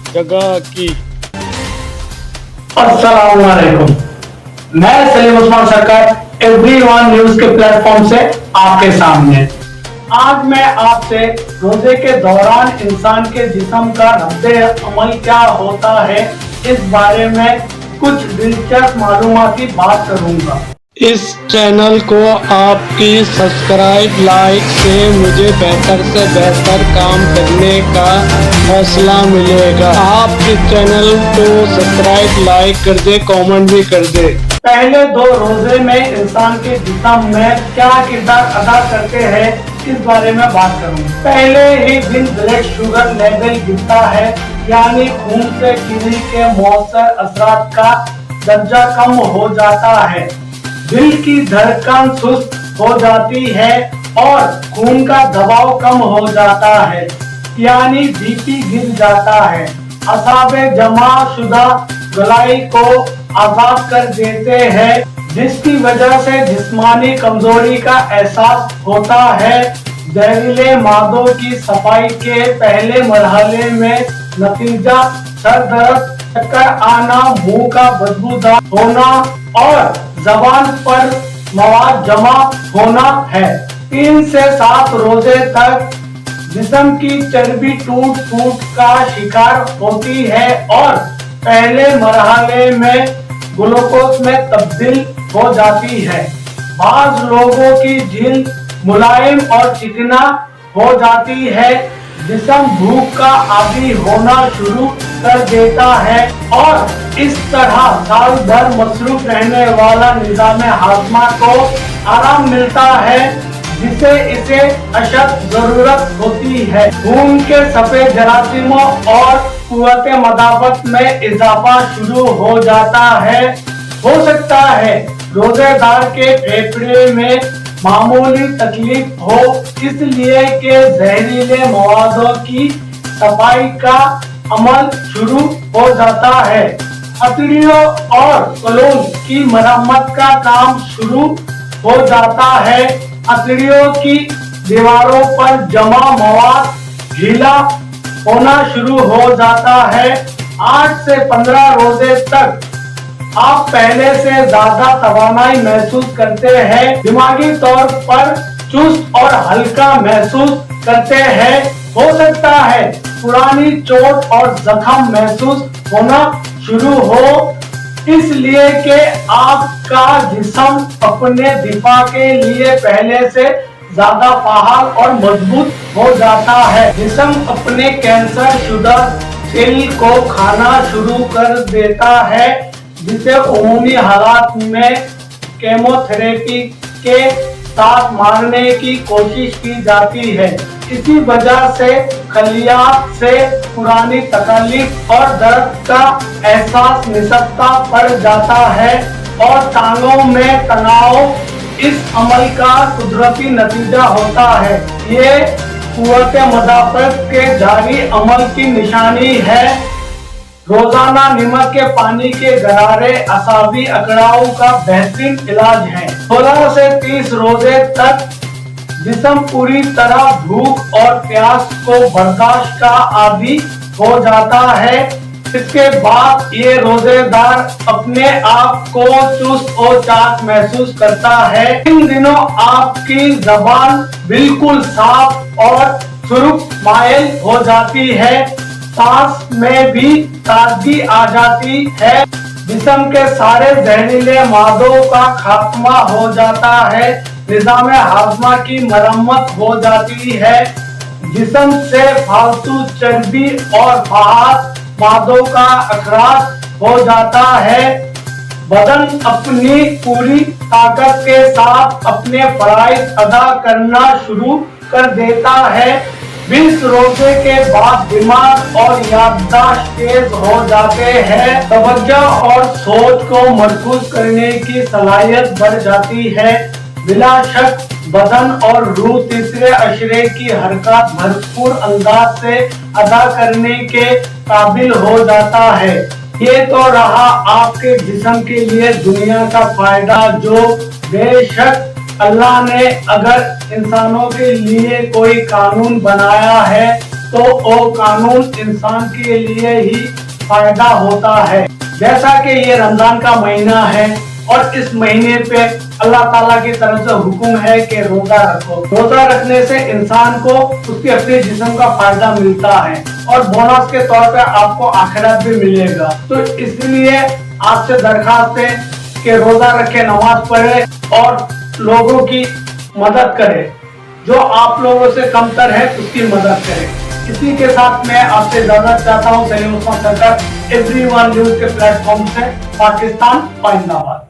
जगह की। अस्सलाम वालेकुम। मैं सलीम उस्मान सरकार एवरीवन न्यूज के प्लेटफॉर्म से आपके सामने। आज मैं आपसे रोजे के दौरान इंसान के जिस्म का रद्दे अमल क्या होता है इस बारे में कुछ दिलचस्प मालूमाती बात करूंगा। इस चैनल को आपकी सब्सक्राइब लाइक से मुझे बेहतर से बेहतर काम करने का हौसला मिलेगा। आप इस चैनल को सब्सक्राइब लाइक कर दे, कमेंट भी कर दे। पहले दो रोजे में इंसान के जिस्म में क्या किरदार अदा करते हैं इस बारे में बात करूंगा। पहले ही दिन ब्लड शुगर लेवल गिरता है, यानी खून से चीनी के मौसर असरात का दर्जा कम हो जाता है। दिल की धड़कन सुस्त हो जाती है और खून का दबाव कम हो जाता है, यानी बीपी गिर जाता है। असाबे जमा शुदा गलाई को आजाद कर देते हैं, जिसकी वजह से जिस्मानी कमजोरी का एहसास होता है। जहरीले मादों की सफाई के पहले मरहले में नतीजा सर दर्द, चक्कर आना, मुंह का बदबूदार होना और जबान पर मवाद जमा होना है। 3 से 7 रोजे तक जिस्म की चर्बी टूट फूट का शिकार होती है और पहले मरहले में ग्लूकोज में तब्दील हो जाती है। बाज लोगों की जिल्द मुलायम और चिकना हो जाती है, जिस्म भूख का आदी होना शुरू कर देता है और इस तरह साल भर मसरूफ रहने वाला निजाम हाजमा को आराम मिलता है, जिसे इसे अशद जरूरत होती है। खून के सफेद जरासीमों और कुव्वत मदाफत में इजाफा शुरू हो जाता है। हो सकता है रोजेदार के फेफड़े में मामूली तकलीफ हो, इसलिए कि जहरीले मवादों की सफाई का अमल शुरू हो जाता है। अतड़ियों और कलोन की मरम्मत का काम शुरू हो जाता है। अतड़ियों की दीवारों पर जमा मवाद ढीला होना शुरू हो जाता है। 8 से 15 रोजे तक आप पहले से ज्यादा तवानाई महसूस करते हैं, दिमागी तौर पर चुस्त और हल्का महसूस करते हैं। हो सकता है पुरानी चोट और जख्म महसूस होना शुरू हो, इसलिए कि आपका जिस्म अपने दिफा के लिए पहले से ज्यादा फाहाल और मजबूत हो जाता है। जिस्म अपने कैंसर शुदा सेल को खाना शुरू कर देता है, जिसे उमूमी हालात में केमोथेरेपी के साथ मारने की कोशिश की जाती है। इसी वजह से खलियात से पुरानी तकलीफ और दर्द का एहसास निसबता पड़ जाता है और टांगों में तनाव इस अमल का कुदरती नतीजा होता है। ये कुव्वत मदाफत के जारी अमल की निशानी है। रोजाना नमक के पानी के गरारे असाबी अकड़ाव का बेहतरीन इलाज है। 16 से 30 रोजे तक जिस्म पूरी तरह भूख और प्यास को बर्दाश्त का आदी हो जाता है। इसके बाद ये रोजेदार अपने आप को चुस्त और चाक महसूस करता है। इन दिनों आपकी जबान बिल्कुल साफ और सुर्ख मायल हो जाती है, सांस में भी ताजगी आ जाती है, जिस्म के सारे जहरीले मादों का खात्मा हो जाता है, निजाम हाजमा की मरम्मत हो जाती है, जिस्म से फालतू चर्बी और फाहाद मादों का अखराज हो जाता है। बदन अपनी पूरी ताकत के साथ अपने फराइज अदा करना शुरू कर देता है। 20 रोजे के बाद दिमाग और याददाश्त तेज हो जाते हैं, तवज्जो और सोच को मरकूज करने की सलाहियत बढ़ जाती है। बिला शक बदन और रूह तीसरे अशरे की हरकत भरपूर अंदाज से अदा करने के काबिल हो जाता है। ये तो रहा आपके जिस्म के लिए दुनिया का फायदा, जो बेशक अल्लाह ने अगर इंसानों के लिए कोई कानून बनाया है तो वो कानून इंसान के लिए ही फायदा होता है। जैसा कि ये रमजान का महीना है और इस महीने पे अल्लाह ताला की तरफ से हुक्म है कि रोजा रखो। रोजा रखने से इंसान को उसके अपने जिस्म का फायदा मिलता है और बोनस के तौर पे आपको आखिरत भी मिलेगा। तो इसलिए आपसे दरखास्त है कि रोजा रखे, नमाज पढ़े और लोगों की मदद करे। जो आप लोगों से कमतर है उसकी मदद करे। इसी के साथ मैं आपसे इजाजत चाहता हूँ। सलीम उस्मान सरकार, एवरीवन न्यूज के प्लेटफॉर्म से, पाकिस्तान जिंदाबाद।